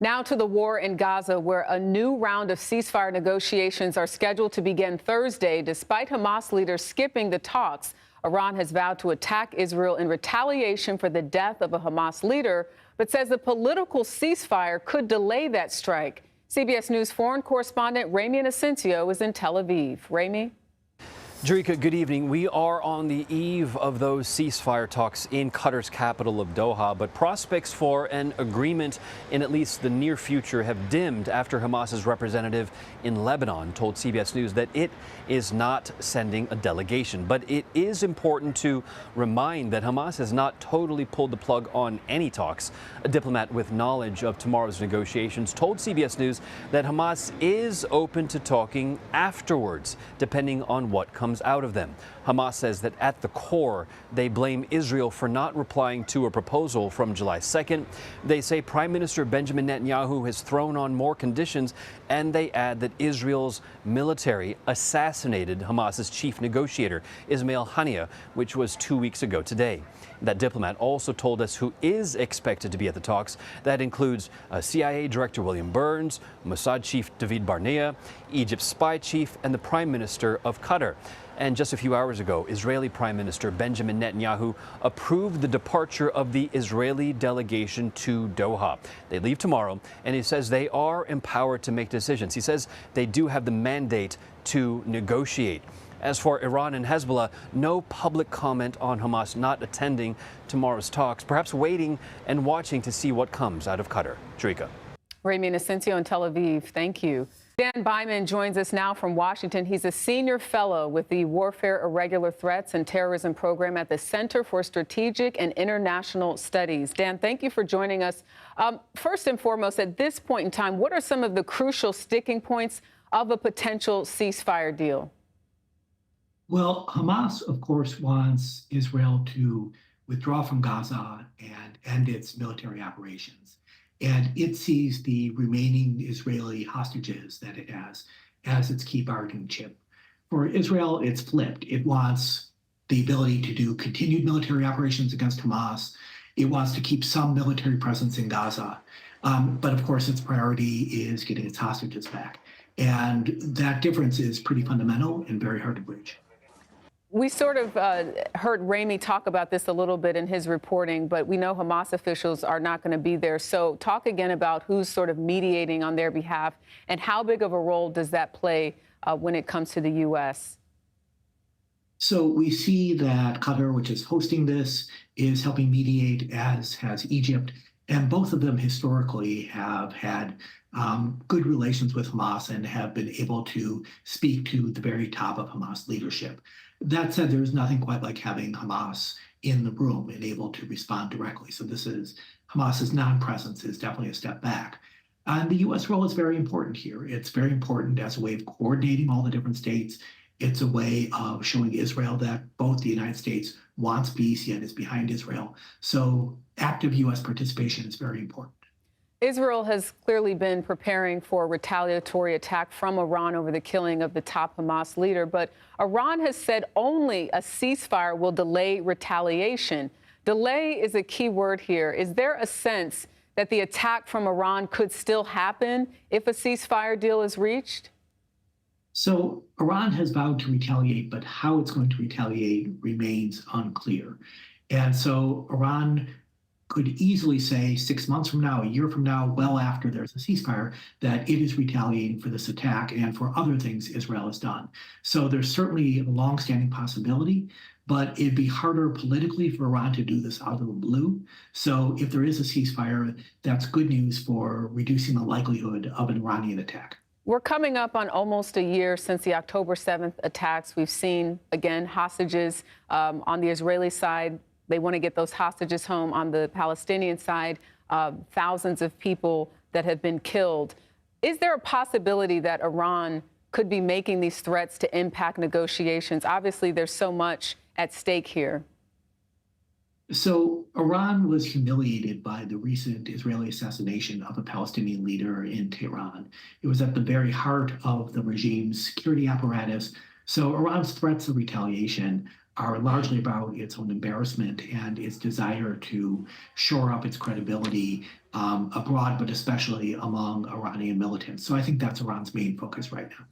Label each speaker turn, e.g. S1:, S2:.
S1: Now to the war in Gaza, where a new round of ceasefire negotiations are scheduled to begin Thursday. Despite Hamas leaders skipping the talks, Iran has vowed to attack Israel in retaliation for the death of a Hamas leader, but says the political ceasefire could delay that strike. CBS News foreign correspondent Ramy Inocencio is in Tel Aviv. Ramy?
S2: Jerika, good evening. We are on the eve of those ceasefire talks in Qatar's capital of Doha, but prospects for an agreement in at least the near future have dimmed after Hamas's representative in Lebanon told CBS News that it is not sending a delegation. But it is important to remind that Hamas has not totally pulled the plug on any talks. A diplomat with knowledge of tomorrow's negotiations told CBS News that Hamas is open to talking afterwards, depending on what comes out of them. Hamas says that at the core, they blame Israel for not replying to a proposal from July 2nd. They say Prime Minister Benjamin Netanyahu has thrown on more conditions, and they add that Israel's military assassinated Hamas's chief negotiator, Ismail Haniyeh, which was 2 weeks ago today. That diplomat also told us who is expected to be at the talks. That includes CIA Director William Burns, Mossad Chief David Barnea, Egypt's spy chief, and the Prime Minister of Qatar. And just a few hours ago, Israeli Prime Minister Benjamin Netanyahu approved the departure of the Israeli delegation to Doha. They leave tomorrow, and he says they are empowered to make decisions. He says they do have the mandate to negotiate. As for Iran and Hezbollah, no public comment on Hamas not attending tomorrow's talks, perhaps waiting and watching to see what comes out of Qatar. Jerika.
S1: Ramy Inocencio in Tel Aviv, thank you. Dan Byman joins us now from Washington. He's a senior fellow with the Warfare, Irregular Threats, and Terrorism Program at the Center for Strategic and International Studies. Dan, thank you for joining us. First and foremost, at this point in time, what are some of the crucial sticking points of a potential ceasefire deal?
S3: Well, Hamas, of course, wants Israel to withdraw from Gaza and end its military operations. And it sees the remaining Israeli hostages that it has as its key bargaining chip. For Israel, it's flipped. It wants the ability to do continued military operations against Hamas. It wants to keep some military presence in Gaza. But of course, its priority is getting its hostages back. And that difference is pretty fundamental and very hard to bridge.
S1: We sort of heard Ramy talk about this a little bit in his reporting, but we know Hamas officials are not going to be there. So talk again about who's sort of mediating on their behalf and how big of a role does that play when it comes to the U.S.?
S3: So we see that Qatar, which is hosting this, is helping mediate, as has Egypt. And both of them historically have had good relations with Hamas and have been able to speak to the very top of Hamas leadership. That said, there's nothing quite like having Hamas in the room and able to respond directly. So Hamas's non-presence is definitely a step back. And the U.S. role is very important here. It's very important as a way of coordinating all the different states. It's a way of showing Israel that both the United States wants peace, yet is behind Israel. So active U.S. participation is very important.
S1: Israel has clearly been preparing for a retaliatory attack from Iran over the killing of the top Hamas leader, but Iran has said only a ceasefire will delay retaliation. Delay is a key word here. Is there a sense that the attack from Iran could still happen if a ceasefire deal is reached?
S3: So Iran has vowed to retaliate, but how it's going to retaliate remains unclear. And so Iran could easily say 6 months from now, a year from now, well after there's a ceasefire, that it is retaliating for this attack and for other things Israel has done. So there's certainly a longstanding possibility, but it'd be harder politically for Iran to do this out of the blue. So if there is a ceasefire, that's good news for reducing the likelihood of an Iranian attack.
S1: We're coming up on almost a year since the October 7th attacks. We've seen, again, hostages on the Israeli side. They want to get those hostages home. On the Palestinian side, thousands of people that have been killed. Is there a possibility that Iran could be making these threats to impact negotiations? Obviously, there's so much at stake here.
S3: So Iran was humiliated by the recent Israeli assassination of a Palestinian leader in Tehran. It was at the very heart of the regime's security apparatus. So Iran's threats of retaliation are largely about its own embarrassment and its desire to shore up its credibility abroad, but especially among Iranian militants. So I think that's Iran's main focus right now.